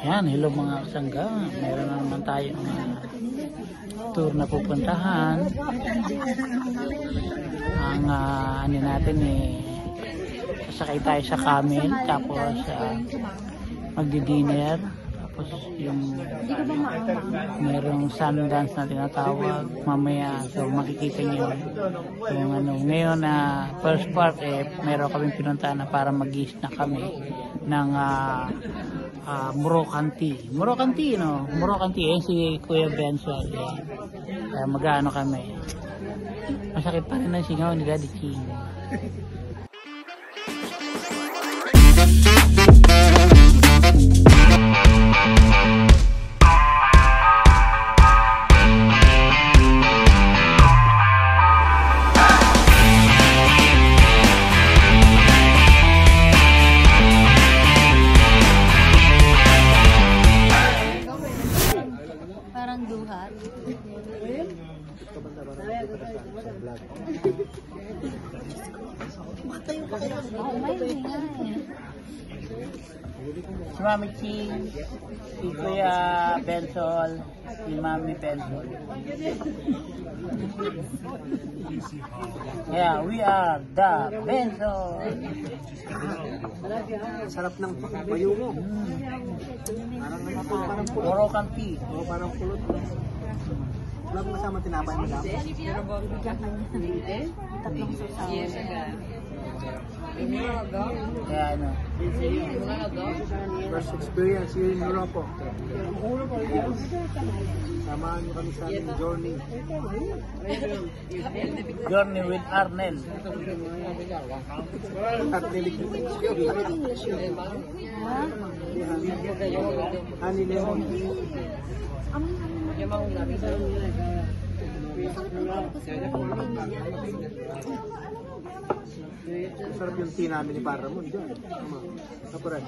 Yan, hello mga kasangga. Meron na naman tayong tour na pupuntahan. Ang ano natin sasakay tayo sa camel, tapos magdi-dinner, tapos yung merong sundance na tinatawag mamaya. So makikita niyo yung ano. Ngayon first part meron kaming pinuntahan na para mag-snack kami ng Moroccan tea. Moroccan tea, no? Moroccan tea. Si Kuya Benson. Mag-ano kami. Masakit pa rin ang singaw ni Daddy Ching. Parang duhat. Si Mami Ching, si Kuya Bensol, si Mami Bensol. Yeah, we are the Bensol. Sarap ng bayo mo. Parang Moroccan tea. O parang pulot. Wala mo kasama tinapay mo dapat. Tatlong susaw. Kaya ano. First experience here in Morocco. Samahan nyo kami sa aming journey. Journey with Arnel. At nilig Honey lemon. Sarap yung tea namin ni Paramon dyan. Kaparan.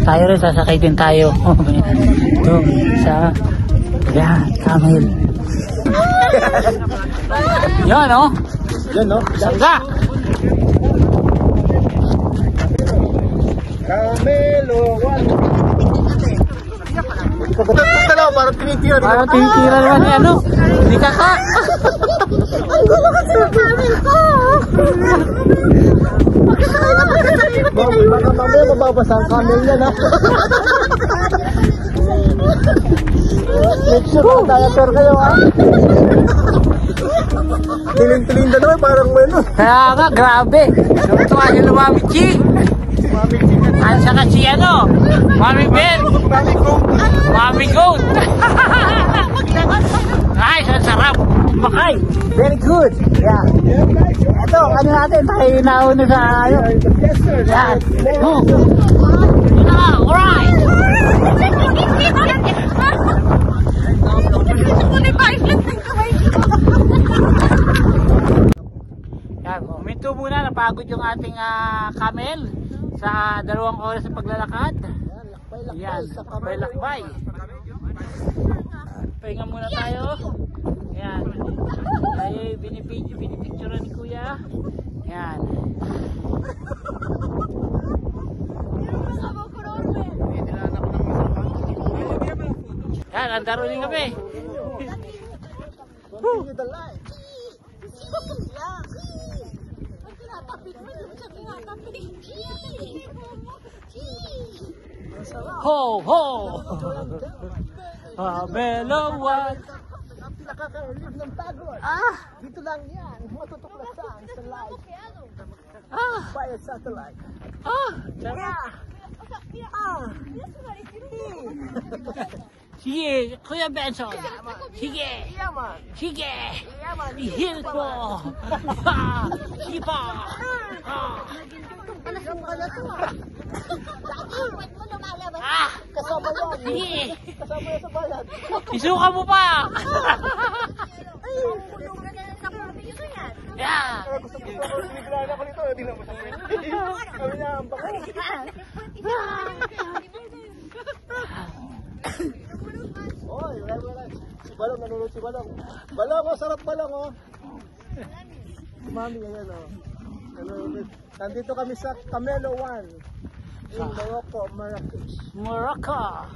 tayo rin, sasakay din tayo. Ito, sa, yan, camel. Yan, oh. Yan, no? Sangga. Camelo, one. Dalawa, parang tinitira. Parang tinitira naman yan, no? Hindi ka ka. Baka mamaya mababasa ang camel niya, na. Make sure ang diaper kayo, ha? Tiling-tiling na naman, parang ano. Kaya nga, grabe. Tuwa si Mami Chi. At saka si ano, Mami Ben. Mami Goat. Nice, ang sarap. Makay. Very good. Yeah. Ito, ano natin, tayo nauna sa ano. Yan. Oh. Yun na, alright. Yan, minto muna, napagod yung ating camel sa 2 oras ng paglalakad. Yan, lakbay. Pahinga muna tayo. Yan. Tayo binipicture ni Kuya. Yan. Yan, andaro din kami. Ho, ho! Melowan! Nakaka-relieve ng pagod. Dito lang yan. Matutuklasan sa live. Via satellite. Sige, Kuya Benson. Sige. Sige. Ihil ko. Sige pa. Kasama yan. Sige. Kasama yan sa bayan. Isuka mo pa. Yeah. Gusto ko siniglaan ako nito. Hindi na masakit. Kami na ang bako. Oy, wala. Si Balong, nanonood si Balong. Balong, oh, sarap Balong, oh. Si Mami, ayan, oh. Nandito kami sa Camelo 1 in Morocco, Marrakesh. Morocco.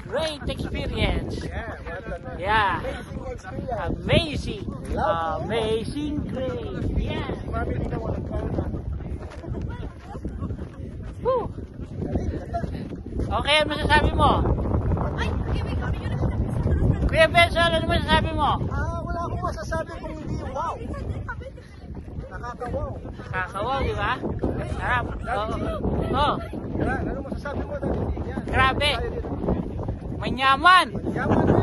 Great experience. Yeah, Yeah. amazing experience. Amazing. Amazing great. Yeah. Mami, hindi na walang kauna. Woo. Okay, ano masasabi mo? Kuya Benson, ano masasabi mo? Wala akong masasabi kung hindi wow. Nakaka-wow. Kakawaw, di ba? Sarap. Oh. Yan, ano masasabi mo, Daddy? Yan. Grabe. Manyaman. Yaman, eh.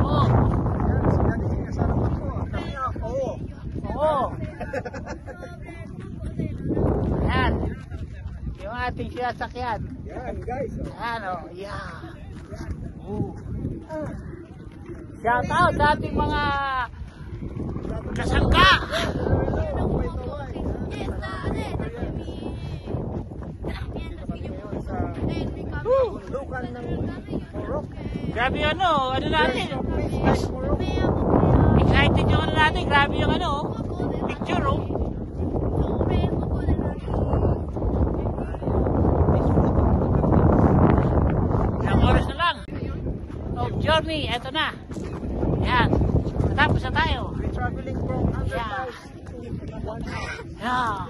Oh. Yan, si Daddy, kasarap ako. Kami nga, oo. Oo. Yan. Yung ating sinasakyan. Yan, guys. Oh. Yan, oh. Yeah. Ooh. Shout out sa ating mga kasangka. Lukan ng Morocco. Grabe yung ano natin. Morocco. Excited yung ano natin. Grabe yung ano, picture, oh. Ilang oras na lang. Of journey, eto na. Yan. Tapos na tayo. We're traveling from Yeah. Underpass to one house. Yeah.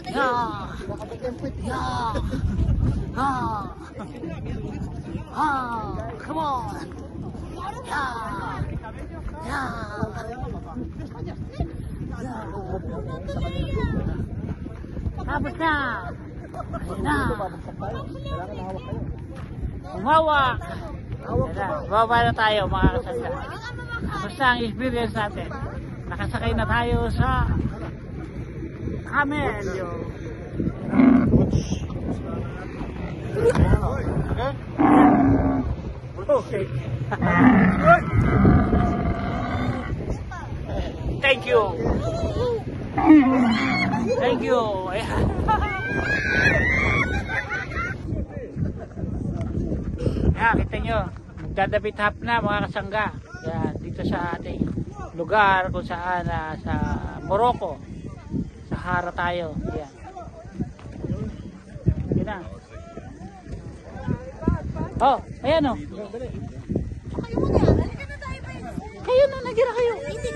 Yeah. Yeah. Come on. Yeah. Tapos na. Ayun na. Umawak. Baba na tayo mga kasangga. Basta ang experience natin. Nakasakay na tayo sa camel. Okay. Thank you. Thank you. nyo. Magdadabit hap na mga kasangga. Yan, dito sa ating lugar kung saan sa Morocco. Sahara tayo. Yan. Yan na. Oh, ayan o. Kayo muna. Halika na tayo, Prince. Kayo na, nagira kayo. Hindi,